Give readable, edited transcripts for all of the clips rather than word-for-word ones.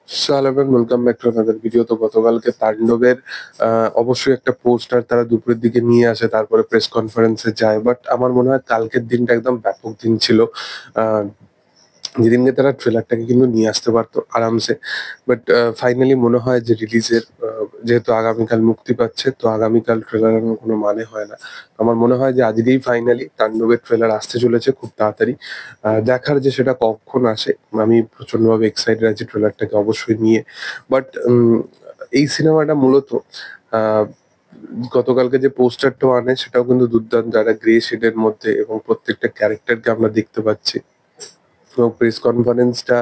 সালাম welcome back to another video. তো গতকালকে তাণ্ডবের অবশ্যই একটা পোস্টার তারা দুপুরের দিকে নিয়ে আসে, তারপরে প্রেস কনফারেন্সে যায়। বাট আমার মনে হয় কালকের দিনটা একদম ব্যাপক দিন ছিল। আহ, যেদিনকে তারা ট্রেলারটাকে কিন্তু নিয়ে আসতে পারতো আরামসে। বাট ফাইনালি মনে হয় যে রিলিজের যেহেতু আগামীকাল মুক্তি পাচ্ছে, তো আগামীকাল ট্রেলার আনার কোনো মানে হয় না। আমার মনে হয় যে আজকেই ফাইনালি তাণ্ডবের ট্রেলার আসতে চলেছে খুব তাড়াতাড়ি। দেখার যে সেটা কখন আসে, আমি প্রচন্ডভাবে এক্সাইটেড আছি ট্রেলারটাকে অবশ্যই নিয়ে। বাট এই সিনেমাটা মূলত আহ গতকালকে যে পোস্টারটা আনে সেটাও কিন্তু দুর্দান্ত, একটা গ্রে শেডের মধ্যে, এবং প্রত্যেকটা ক্যারেক্টারকে আমরা দেখতে পাচ্ছি। এবং প্রেস কনফারেন্সটা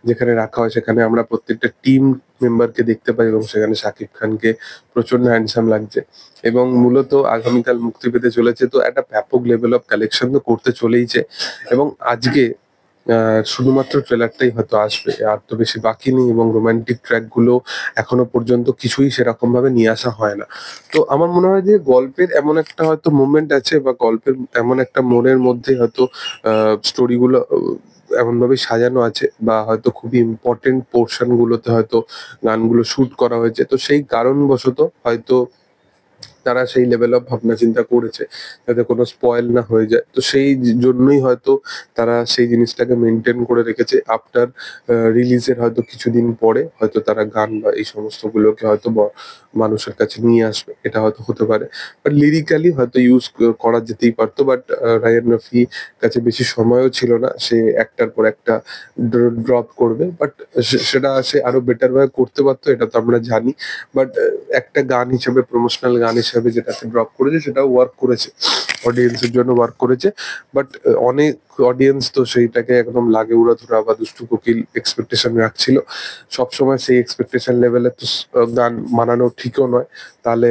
যেখানে রাখা হয় সেখানে আমরা প্রত্যেকটা টিম মেম্বারকে দেখতে পাই, এবং সেখানে শাকিব খানকে প্রচন্ড হ্যান্ডসাম লাগছে। এবং মূলত আগামীকাল মুক্তি পেতে চলেছে, তো একটা ব্যাপক লেভেল অফ কালেকশন তো করতে চলেইছে। এবং আজকে শুধুমাত্র ট্রেলারটাই হয়তো আসবে, আর তো বেশি বাকি নেই। এবং রোমান্টিক ট্র্যাক গুলো এখনো পর্যন্ত কিছুই সেরকম ভাবে নিয়ে আসা হয় না। তো আমার মনে হয় যে গল্পের এমন একটা হয়তো মুভমেন্ট আছে, বা গল্পের এমন একটা মোড়ের মধ্যে হয়তো স্টোরি গুলো এমন ভাবে সাজানো আছে, বা হয়তো খুবই ইম্পর্টেন্ট পোর্শন গুলোতে হয়তো গানগুলো শুট করা হয়েছে। তো সেই কারণবশত হয়তো তারা সেই লেভেল অফ ভাবনা চিন্তা করেছে যাতে কোনো স্পয়েল না হয়ে যায়। তো সেই জন্যই হয়তো তারা সেই জিনিসটাকে মেনটেন করে রেখেছে। আফটার রিলিজের হয়তো কিছুদিন পরে হয়তো তারা গান বা এই সমস্ত গুলোকে হয়তো মানুষের কাছে নিয়ে আসবে, এটা হয়তো হতে পারে। বাট লিরিক্যালি হয়তো ইউজ করা যেতেই পারতো। বাট রায়ান রফি কাছে বেশি সময়ও ছিল না, সে একটার পর একটা ড্রপ করবে। বাট সেটা সে আরো বেটার ভাবে করতে পারতো, এটা তো আমরা জানি। বাট একটা গান হিসেবে, প্রমোশনাল গান হিসেবে যেটাতে ড্রপ করেছে সেটাও ওয়ার্ক করেছে, অডিয়েন্সের জন্য ওয়ার্ক করেছে। বাট অনেক অডিয়েন্স তো সেইটাকে একদম লাগে উড়াধুরা বা দুষ্টু কোকিল এক্সপেকটেশন রাখছিল। সবসময় সেই এক্সপেকটেশন লেভেলে তো গান বানানো ঠিকও নয়। তাহলে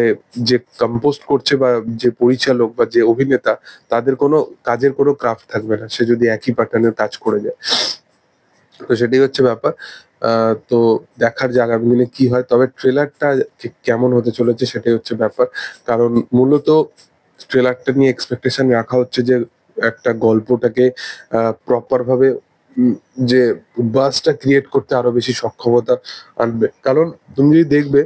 যে কম্পোজ করছে বা যে পরিচালক বা যে অভিনেতা, তাদের কোনো কাজের কোনো ক্রাফট থাকবে না সে যদি একই প্যাটার্নের কাজ করে যায়। তো সেটাই হচ্ছে ব্যাপার। তো দেখার যে আগামী দিনে কি হয়। তবে ট্রেলারটা কেমন হতে চলেছে সেটাই হচ্ছে ব্যাপার। কারণ মূলত ট্রেলারটা নিয়ে এক্সপেকটেশন রাখা হচ্ছে যে একটা গল্পটাকে প্রপার ভাবে উম, যে বাসটা ক্রিয়েট করতে আরো বেশি সক্ষমতা আনবে। কারণ তুমি যদি দেখবে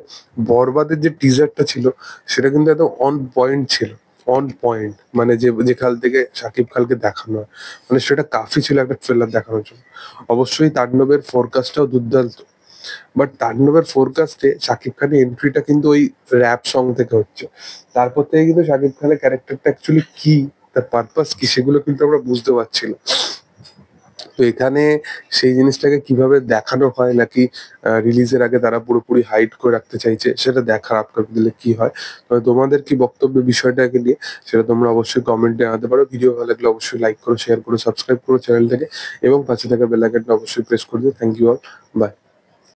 বরবাদের যে টিজারটা ছিল সেটা কিন্তু একদম অন পয়েন্ট ছিল। অন পয়েন্ট মানে যে যেখান থেকে শাকিব খানকে দেখানো হয়, মানে সেটা কাফি ছিল একটা ট্রেলার দেখানোর জন্য। অবশ্যই তাণ্ডবের ফোরকাস্টটাও দুর্দান্ত। বাট তাণ্ডবের ফোরকাস্টে শাকিব খানের এন্ট্রিটা কিন্তু ওই র‍্যাপ সং থেকে হচ্ছে। তারপর থেকে কিন্তু শাকিব খানের ক্যারেক্টারটা অ্যাকচুয়ালি কি, তার পারপাস কি, সেগুলো কিন্তু আমরা বুঝতে পারছি না। তো এখানে সেই জিনিসটাকে কিভাবে দেখানো হয়, নাকি রিলিজের আগে তারা পুরোপুরি হাইড করে রাখতে চাইছে, সেটা দেখার আপকামিং দিলে কি হয়। তবে তোমাদের কি বক্তব্য বিষয়টাকে নিয়ে সেটা তোমরা অবশ্যই কমেন্টে জানাতে পারো। ভিডিও ভালো লাগলে অবশ্যই লাইক করো, শেয়ার করো, সাবস্ক্রাইব করো চ্যানেলটাকে, এবং পাশে থাকা বেল আইকনটা অবশ্যই প্রেস করে দিও। Thank you all, by.